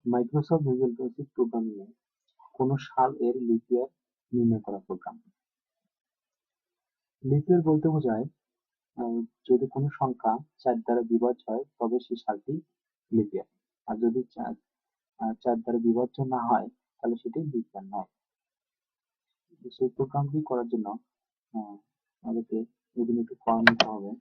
Microsoft visual basic programming এ কোন সাল এর লিপ ইয়ার নির্ণয় করা প্রোগ্রাম। লিপ ইয়ার বলতে বোঝায় যদি কোনো সংখ্যা 4 দ্বারা বিভাজ্য হয় তবে সেই সালটি লিপ ইয়ার, আর যদি 4 দ্বারা বিভাজ্য না হয় তাহলে সেটি লিপ ইয়ার নয়। সেই প্রোগ্রামটি করার জন্য আমাদেরকে এগুলো একটু ফর্ম নিতে হবে।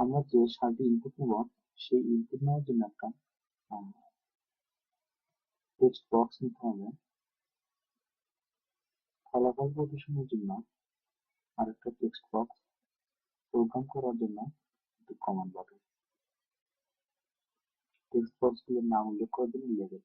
আমরা যে সালটি ইনপুট নেব সেই ইনপুট নেওয়ার জন্য একটা টেক্সট বক্স নিতে হবে। ফলাফল প্রদর্শনের জন্য আরেকটা টেক্সট বক্স, প্রোগ্রাম করার জন্য একটি কমান্ড বাটন। টেক্সট বক্সগুলোর নাম উল্লেখ করার জন্য লেবেল।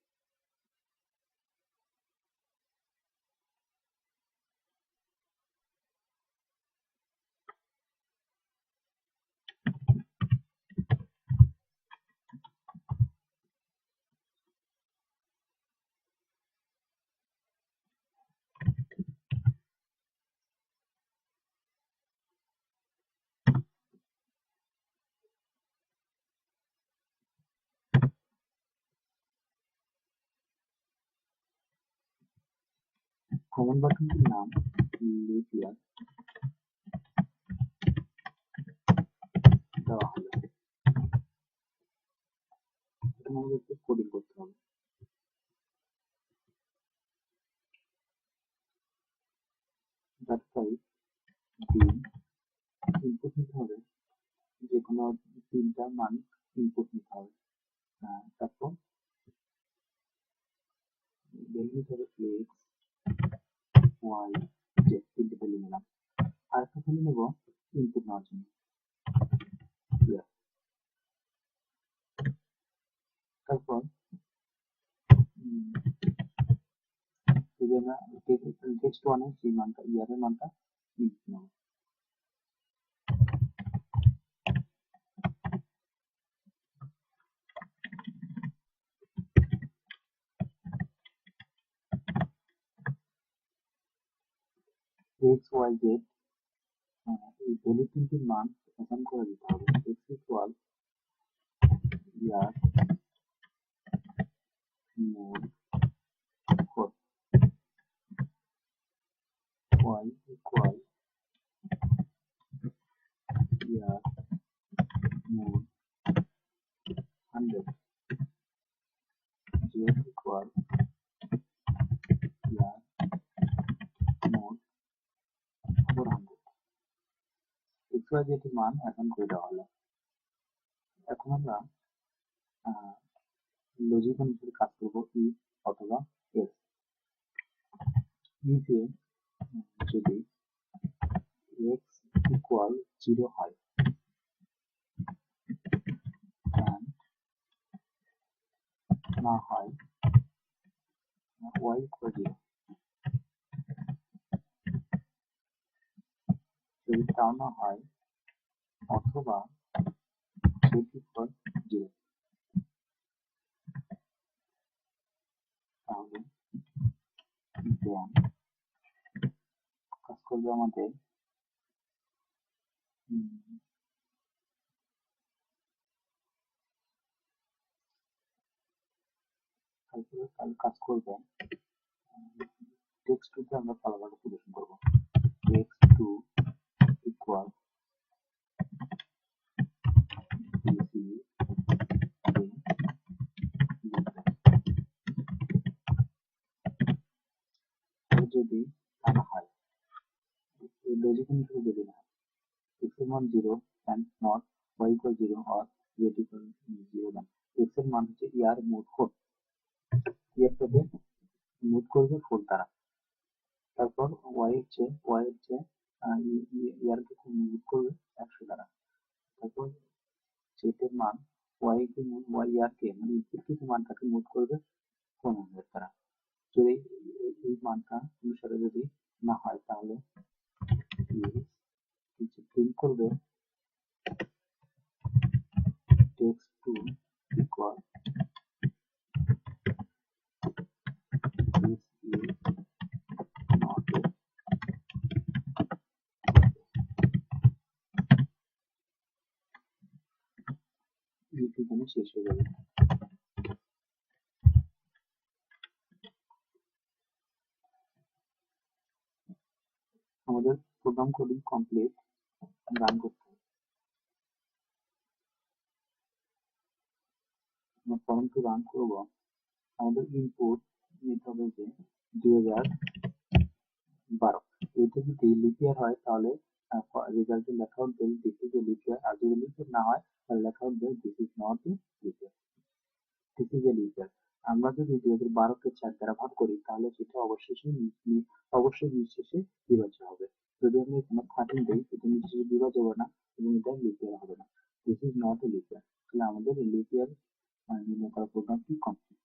কমান্ড বাটনটির নাম লিপ ইয়ার দেওয়া হলো। এখন আমাদেরকে কোডিং করতে হবে। ডাটা টাইপ দিন, ইনপুট নিতে হবে, যে কোনো তিনটা মান ইনপুট নিতে হবে। তারপর ভ্যালু নিতে হবে এক্স, ওয়াই, জেড, তিনটে ভ্যালু নিলাম। আর একটা ভ্যালু নেব ইনপুট নেওয়ার জন্য। তারপর যদি আমরা টেক্সট ওয়ানে সেই মানটা ইয়ারের মানটা ইনপুট নেব। এক্স, ওয়াই, জেড এই ভ্যালু তিনটির মান অ্যাসাইন করে দিতে হবে। এক্স ইকুয়াল ইয়ার মোড 4, ওয়াই ইকুয়াল ইয়ার মোড 100, জেড ইকুয়াল ইয়ার মোড 400। এক্স, ওয়াই, জেড এর মান অ্যাসাইন করে দেওয়া হলো। এখন আমরা লজিক অনুসারে কাজ করবো ইফ অথবা এলস। ইফ এ যদি এক্স ইকুয়াল 0 হয় and না হয় ওয়াই ইকুয়াল 0, যদি তাও না হয় অথবা জেড ইকুয়াল 0, তাহলে then কাজ করবে আমাদের কাজ করবে টেক্সট টুতে আমরা ফলাফলটা প্রদর্শন করবো। x2 ইকুয়াল bc যদি তা না হয়, এই লজিক অনুসারে যদি না হয় x এর মান 0 and not y equal 0 or z equal 0, then x এর মান হচ্ছে ইয়ার মোড 4, ইয়ারটাকে মোড করবে 4 দ্বারা। তারপর y হচ্ছে ইয়ারকে মোড করবে 100 দ্বারা। তারপর z এর মান y ইয়ারকে মানে ইনপুটকৃত মানটাকে মোড করবে 400 দ্বারা। যদি এই মানটা অনুসারে যদি না হয় তাহলে প্রিন্ট করবে text2 equal this is not a if এখানে শেষ হয়ে যাবে। আমাদের প্রোগ্রাম কোডিং কমপ্লিট, রান করতে হবে। আমরা ফর্ম টু রান করব, আমাদের ইনপুট নিতে হবে যে 2012। এটা যদি লিপ ইয়ার হয় তাহলে রেজাল্টে লেখা উঠবে this is a leap year, আর যদি লিপ ইয়ার না হয় তাহলে লেখা উঠবে this is not a leap year, this is a leap year. আমরা যদি 2012-কে 4 দ্বারা ভাগ করি তাহলে সেটা অবশ্যই নিঃশেষে বিভাজ্য হবে। যদি আমরা এখানে 13 দিই সেটা নিঃশেষে বিভাজ্য হবে না এবং এটা লিপ ইয়ার হবে না। This is not a leap ইয়ার। তাহলে আমাদের লিপ ইয়ার নির্ণয় করা প্রোগ্রামটি কমপ্লিট।